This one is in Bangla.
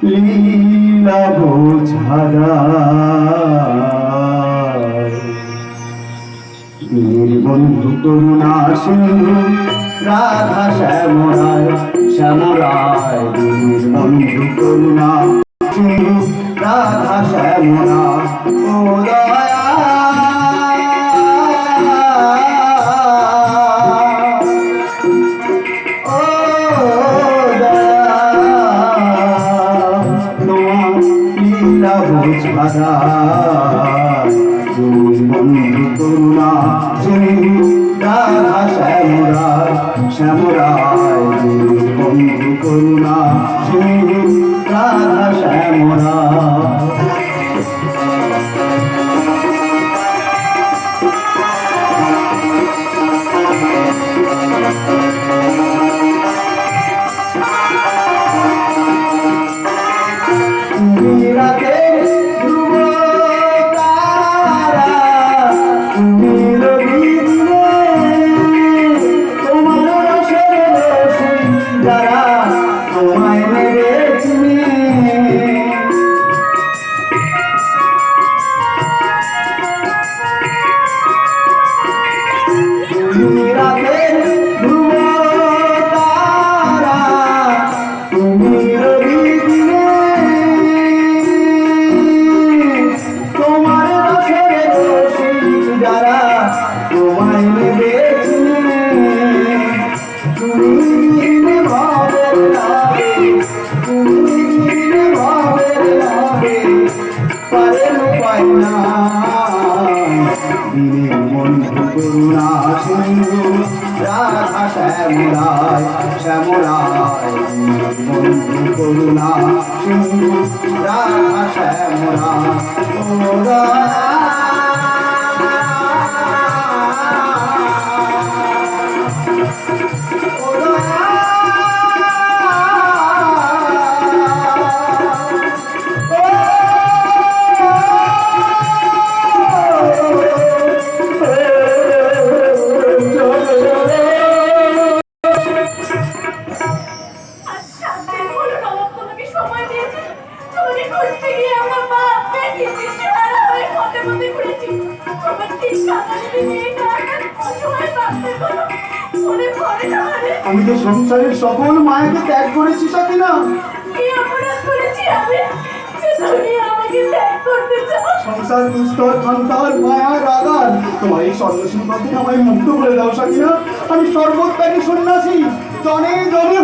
লীলা বোঝারা বন্ধু করুণা সিন্ধু রাধা শ্যামরায় শ্যামরায় বন্ধু করুণা সিন্ধু রাধা শ্যামরায় ও দয়া বন্ধু করুণা সিন্ধু রাধা শ্যামরায় শ্যামরায় বন্ধু করুণা সিন্ধু রাধা শ্যামরায় বন্ধু করুণা সিন্ধু রাধা শ্যামরায় শ্যামরায় বন্ধু করুণা সিন্ধু রাধা শ্যামরায় আমি তো সংসারের সকল মায়াকে ত্যাগ করেছি সাকিনা। সংসার দুস্তর খানকার মায়ার আগার তোমার এই সর্বসিংহ থেকে আমায় মুক্ত করে দাও সাকিনা। আমি সর্বত্যাগী সন্ন্যাসী, জনে জনে